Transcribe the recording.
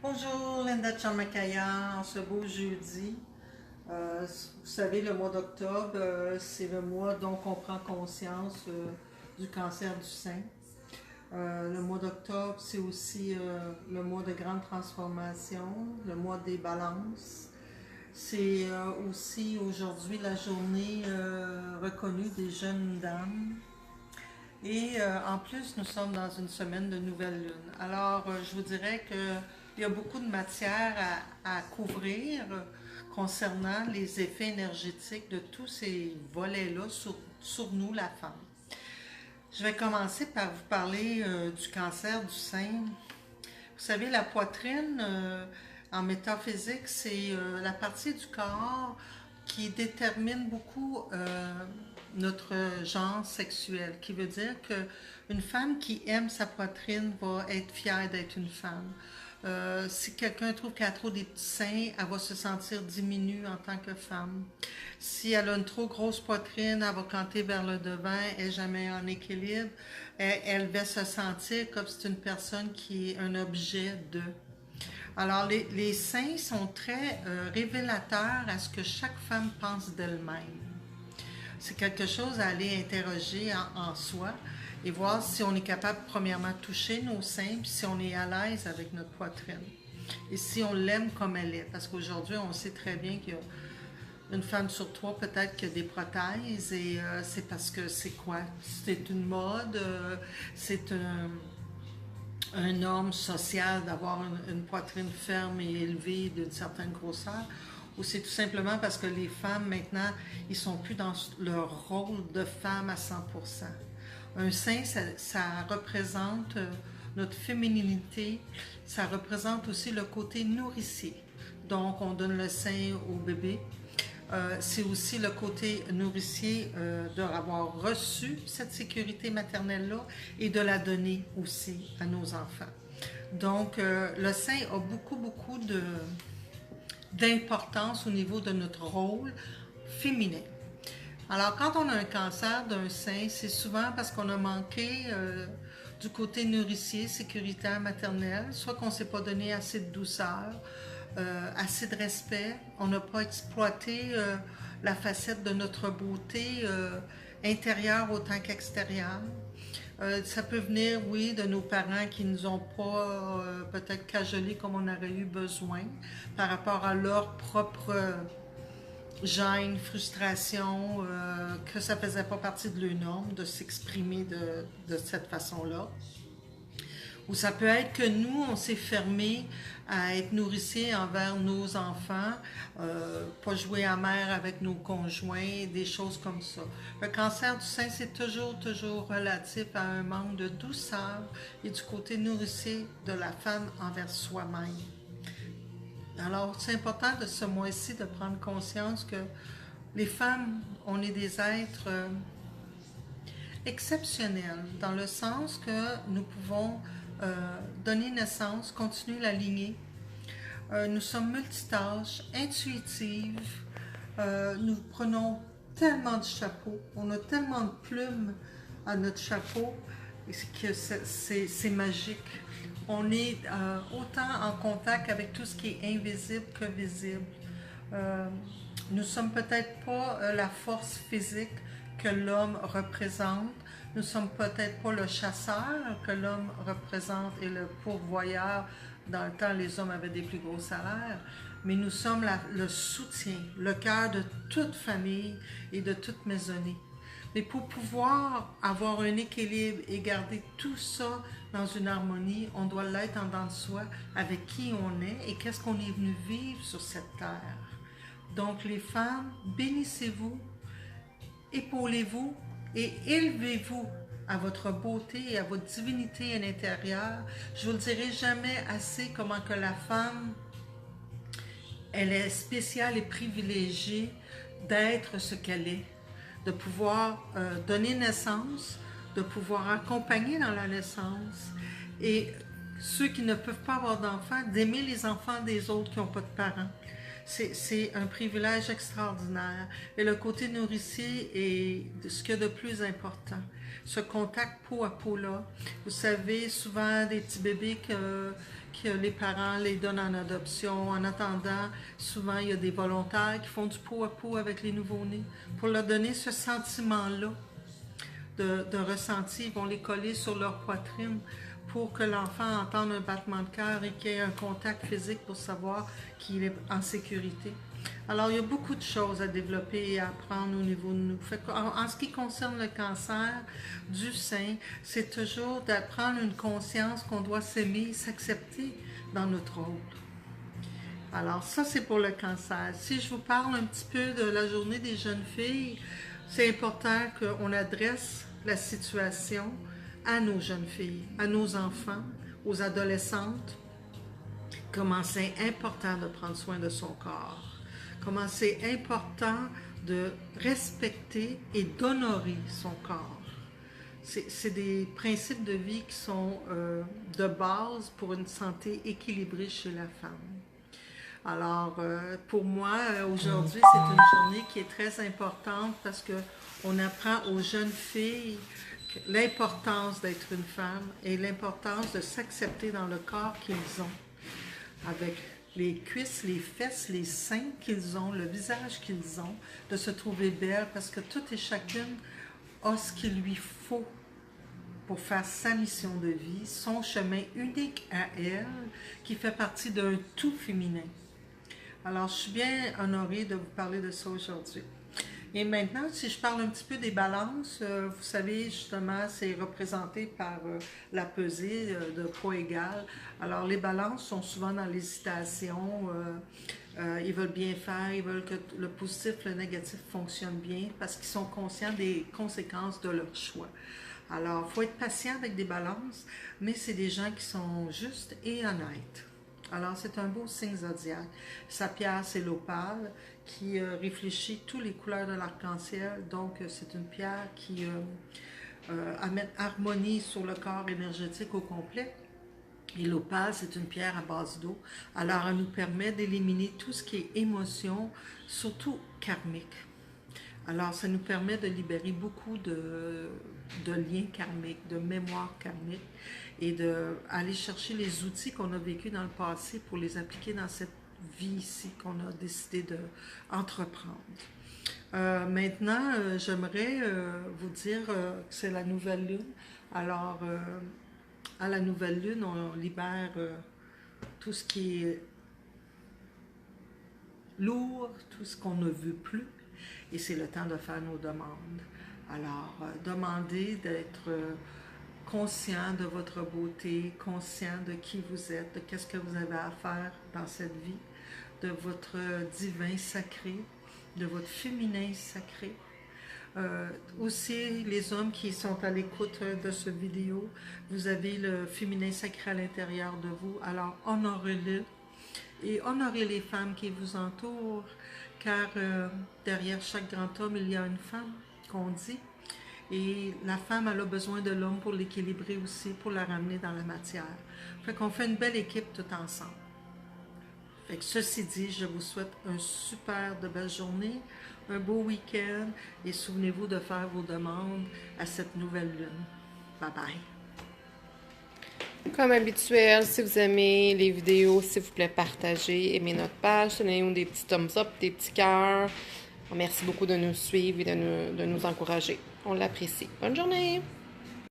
Bonjour Linda Chamakaya, en ce beau jeudi. Vous savez, le mois d'octobre, c'est le mois dont on prend conscience du cancer du sein. Le mois d'octobre, c'est aussi le mois de grande transformation, le mois des balances. C'est aussi aujourd'hui la journée reconnue des jeunes dames. Et en plus, nous sommes dans une semaine de nouvelle lune. Alors, je vous dirais qu'il y a beaucoup de matière à couvrir concernant les effets énergétiques de tous ces volets-là sur nous, la femme. Je vais commencer par vous parler du cancer du sein. Vous savez, la poitrine, en métaphysique, c'est la partie du corps qui détermine beaucoup notre genre sexuel, qui veut dire qu'une femme qui aime sa poitrine va être fière d'être une femme. Si quelqu'un trouve qu'elle a trop des petits seins, elle va se sentir diminuée en tant que femme. Si elle a une trop grosse poitrine, elle va canter vers le devant, elle n'est jamais en équilibre. Elle va se sentir comme si c'est une personne qui est un objet de. Alors, les seins sont très révélateurs à ce que chaque femme pense d'elle-même. C'est quelque chose à aller interroger en soi et voir si on est capable, premièrement, de toucher nos seins, puis si on est à l'aise avec notre poitrine. Et si on l'aime comme elle est. Parce qu'aujourd'hui, on sait très bien qu'il y a une femme sur trois peut-être qui a des prothèses et c'est parce que c'est quoi? C'est une mode, c'est un norme sociale d'avoir une poitrine ferme et élevée d'une certaine grosseur, ou c'est tout simplement parce que les femmes maintenant, ils sont plus dans leur rôle de femme à 100%. Un sein, ça représente notre féminité, ça représente aussi le côté nourricier. Donc, on donne le sein au bébé. C'est aussi le côté nourricier d'avoir reçu cette sécurité maternelle-là et de la donner aussi à nos enfants. Donc, le sein a beaucoup d'importance au niveau de notre rôle féminin. Alors, quand on a un cancer d'un sein, c'est souvent parce qu'on a manqué du côté nourricier, sécuritaire, maternel, soit qu'on ne s'est pas donné assez de douceur, assez de respect, on n'a pas exploité la facette de notre beauté intérieure autant qu'extérieure. Ça peut venir, oui, de nos parents qui ne nous ont pas peut-être cajolés comme on aurait eu besoin par rapport à leur propre gêne, frustration, que ça ne faisait pas partie de leur norme de s'exprimer de cette façon-là. Ou ça peut être que nous, on s'est fermé à être nourriciers envers nos enfants, pas jouer à mère avec nos conjoints, des choses comme ça. Le cancer du sein, c'est toujours relatif à un manque de douceur et du côté nourricier de la femme envers soi-même. Alors, c'est important de ce mois-ci de prendre conscience que les femmes, on est des êtres exceptionnels, dans le sens que nous pouvons donner naissance, continuer la lignée. Nous sommes multitâches, intuitives. Nous prenons tellement de chapeaux. On a tellement de plumes à notre chapeau que c'est magique. On est autant en contact avec tout ce qui est invisible que visible. Nous ne sommes peut-être pas la force physique que l'homme représente. Nous ne sommes peut-être pas le chasseur que l'homme représente et le pourvoyeur. Dans le temps, les hommes avaient des plus gros salaires. Mais nous sommes le soutien, le cœur de toute famille et de toute maisonnée. Mais pour pouvoir avoir un équilibre et garder tout ça dans une harmonie, on doit l'être en dedans de soi avec qui on est et qu'est-ce qu'on est venu vivre sur cette terre. Donc les femmes, bénissez-vous, épaulez-vous et élevez-vous à votre beauté et à votre divinité à l'intérieur. Je vous le dirai jamais assez comment que la femme, elle est spéciale et privilégiée d'être ce qu'elle est, de pouvoir donner naissance, de pouvoir accompagner dans la naissance et ceux qui ne peuvent pas avoir d'enfants, d'aimer les enfants des autres qui n'ont pas de parents. C'est un privilège extraordinaire. Et le côté nourricier est ce qu'il y a de plus important. Ce contact peau à peau-là. Vous savez, souvent, des petits bébés que les parents les donnent en adoption. En attendant, souvent, il y a des volontaires qui font du peau à peau avec les nouveau-nés pour leur donner ce sentiment-là de ressenti. Ils vont les coller sur leur poitrine pour que l'enfant entende un battement de cœur et qu'il y ait un contact physique pour savoir qu'il est en sécurité. Alors, il y a beaucoup de choses à développer et à apprendre au niveau de nous. En ce qui concerne le cancer du sein, c'est toujours d'apprendre une conscience qu'on doit s'aimer, s'accepter dans notre rôle. Alors, ça, c'est pour le cancer. Si je vous parle un petit peu de la journée des jeunes filles, c'est important qu'on adresse la situation à nos jeunes filles, à nos enfants, aux adolescentes, comment c'est important de prendre soin de son corps, comment c'est important de respecter et d'honorer son corps. C'est des principes de vie qui sont de base pour une santé équilibrée chez la femme. Alors, pour moi, aujourd'hui, c'est une journée qui est très importante parce qu'on apprend aux jeunes filles l'importance d'être une femme et l'importance de s'accepter dans le corps qu'ils ont, avec les cuisses, les fesses, les seins qu'ils ont, le visage qu'ils ont, de se trouver belle parce que toute et chacune a ce qu'il lui faut pour faire sa mission de vie, son chemin unique à elle, qui fait partie d'un tout féminin. Alors, je suis bien honorée de vous parler de ça aujourd'hui. Et maintenant, si je parle un petit peu des balances, vous savez, justement, c'est représenté par la pesée de poids égal. Alors, les balances sont souvent dans l'hésitation. Ils veulent bien faire, ils veulent que le positif, le négatif fonctionnent bien parce qu'ils sont conscients des conséquences de leur choix. Alors, il faut être patient avec des balances, mais c'est des gens qui sont justes et honnêtes. Alors, c'est un beau signe zodiaque. Sa pierre, c'est l'opale, qui réfléchit toutes les couleurs de l'arc-en-ciel. Donc, c'est une pierre qui amène harmonie sur le corps énergétique au complet. Et l'opale, c'est une pierre à base d'eau. Alors, elle nous permet d'éliminer tout ce qui est émotion, surtout karmique. Alors, ça nous permet de libérer beaucoup de liens karmiques, de mémoires karmiques et d'aller chercher les outils qu'on a vécus dans le passé pour les appliquer dans cette vie ici qu'on a décidé d'entreprendre. Maintenant, j'aimerais vous dire que c'est la nouvelle lune. Alors, à la nouvelle lune, on libère tout ce qui est lourd, tout ce qu'on ne veut plus. Et c'est le temps de faire nos demandes. Alors, demandez d'être conscient de votre beauté, conscient de qui vous êtes, de qu'est-ce que vous avez à faire dans cette vie, de votre divin sacré, de votre féminin sacré. Aussi, les hommes qui sont à l'écoute de cette vidéo, vous avez le féminin sacré à l'intérieur de vous, alors honorez-le et honorez les femmes qui vous entourent, car derrière chaque grand homme, il y a une femme, qu'on dit, et la femme, elle a besoin de l'homme pour l'équilibrer aussi, pour la ramener dans la matière. Fait qu'on fait une belle équipe tout ensemble. Fait que ceci dit, je vous souhaite un super de belle journée, un beau week-end, et souvenez-vous de faire vos demandes à cette nouvelle lune. Bye bye! Comme habituel, si vous aimez les vidéos, s'il vous plaît, partagez, aimez notre page, donnez-nous des petits thumbs up, des petits cœurs. Merci beaucoup de nous suivre et de nous encourager. On l'apprécie. Bonne journée!